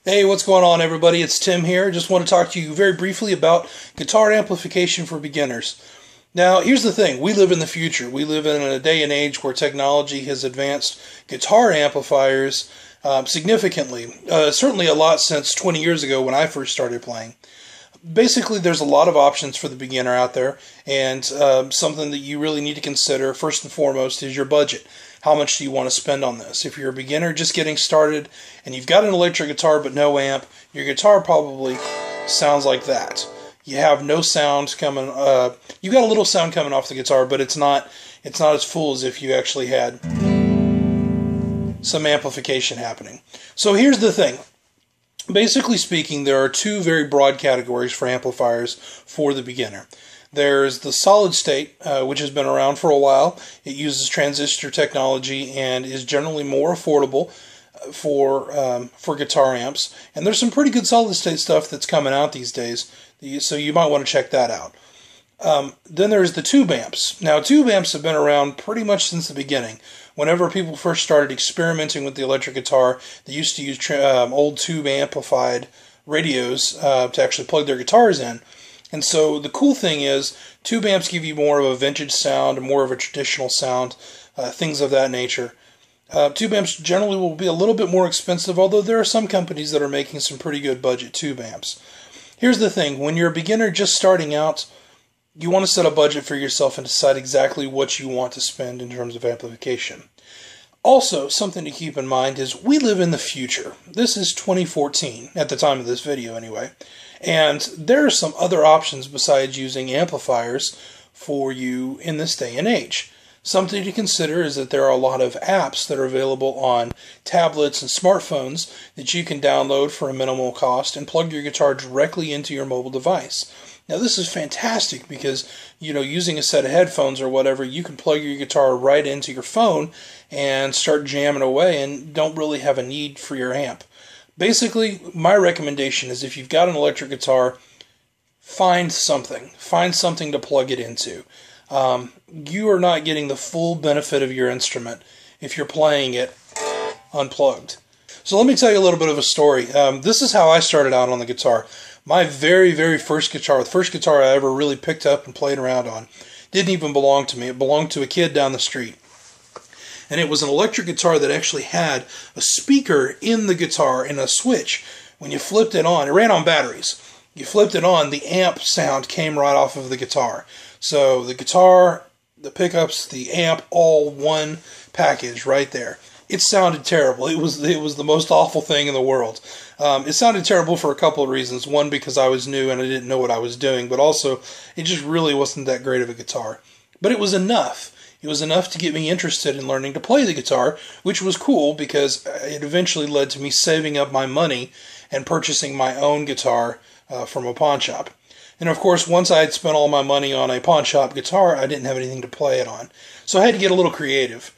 Hey, what's going on, everybody? It's Tim here. Just want to talk to you very briefly about guitar amplification for beginners. Now, here's the thing. We live in the future. We live in a day and age where technology has advanced guitar amplifiers significantly. Certainly a lot since 20 years ago when I first started playing. Basically, there's a lot of options for the beginner out there, and something that you really need to consider, first and foremost, is your budget. How much do you want to spend on this? If you're a beginner just getting started, and you've got an electric guitar but no amp, your guitar probably sounds like that. You have no sound coming, you got a little sound coming off the guitar, but it's not as full as if you actually had some amplification happening. So here's the thing. Basically speaking, there are two very broad categories for amplifiers for the beginner. There's the solid state, which has been around for a while. It uses transistor technology and is generally more affordable for guitar amps. And there's some pretty good solid state stuff that's coming out these days, so you might want to check that out. Then there's the tube amps. Now, tube amps have been around pretty much since the beginning. Whenever people first started experimenting with the electric guitar, they used to use old tube amplified radios to actually plug their guitars in. And so the cool thing is, tube amps give you more of a vintage sound, more of a traditional sound, things of that nature. Tube amps generally will be a little bit more expensive, although there are some companies that are making some pretty good budget tube amps. Here's the thing, when you're a beginner just starting out, you want to set a budget for yourself and decide exactly what you want to spend in terms of amplification. Also, something to keep in mind is we live in the future. This is 2014, at the time of this video anyway, and there are some other options besides using amplifiers for you in this day and age. Something to consider is that there are a lot of apps that are available on tablets and smartphones that you can download for a minimal cost and plug your guitar directly into your mobile device. Now, this is fantastic because, using a set of headphones or whatever, you can plug your guitar right into your phone and start jamming away and don't really have a need for your amp. Basically, my recommendation is if you've got an electric guitar, find something. Find something to plug it into. You are not getting the full benefit of your instrument if you're playing it unplugged. So let me tell you a little bit of a story. This is how I started out on the guitar. My very, very first guitar, the first guitar I ever really picked up and played around on, didn't even belong to me. It belonged to a kid down the street. And it was an electric guitar that actually had a speaker in the guitar and a switch. When you flipped it on, it ran on batteries. You flipped it on, the amp sound came right off of the guitar. So the guitar, the pickups, the amp, all one package right there. It sounded terrible. It was the most awful thing in the world. It sounded terrible for a couple of reasons. One, because I was new and I didn't know what I was doing, but also it just really wasn't that great of a guitar. But it was enough. It was enough to get me interested in learning to play the guitar, which was cool because it eventually led to me saving up my money and purchasing my own guitar from a pawn shop. And of course, once I had spent all my money on a pawn shop guitar, I didn't have anything to play it on. So I had to get a little creative.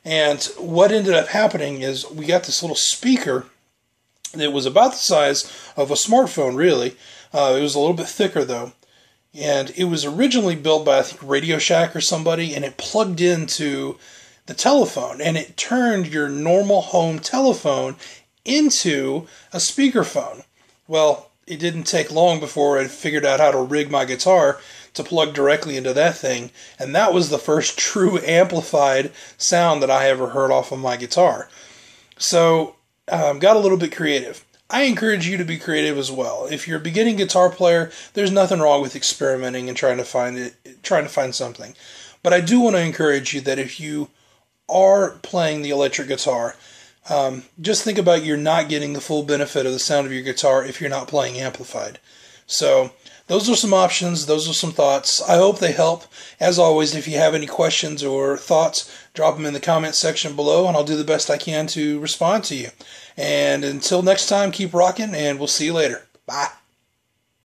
And what ended up happening is we got this little speaker that was about the size of a smartphone, really. It was a little bit thicker, though. And it was originally built by, I think, Radio Shack or somebody, and it plugged into the telephone. And it turned your normal home telephone into a speakerphone. Well, it didn't take long before I figured out how to rig my guitar to plug directly into that thing, and that was the first true amplified sound that I ever heard off of my guitar. So, got a little bit creative. I encourage you to be creative as well. If you're a beginning guitar player, there's nothing wrong with experimenting and trying to find something. But I do want to encourage you that if you are playing the electric guitar, just think about you're not getting the full benefit of the sound of your guitar if you're not playing amplified. So, those are some options, those are some thoughts. I hope they help. As always, if you have any questions or thoughts, drop them in the comment section below, and I'll do the best I can to respond to you. And until next time, keep rocking, and we'll see you later. Bye.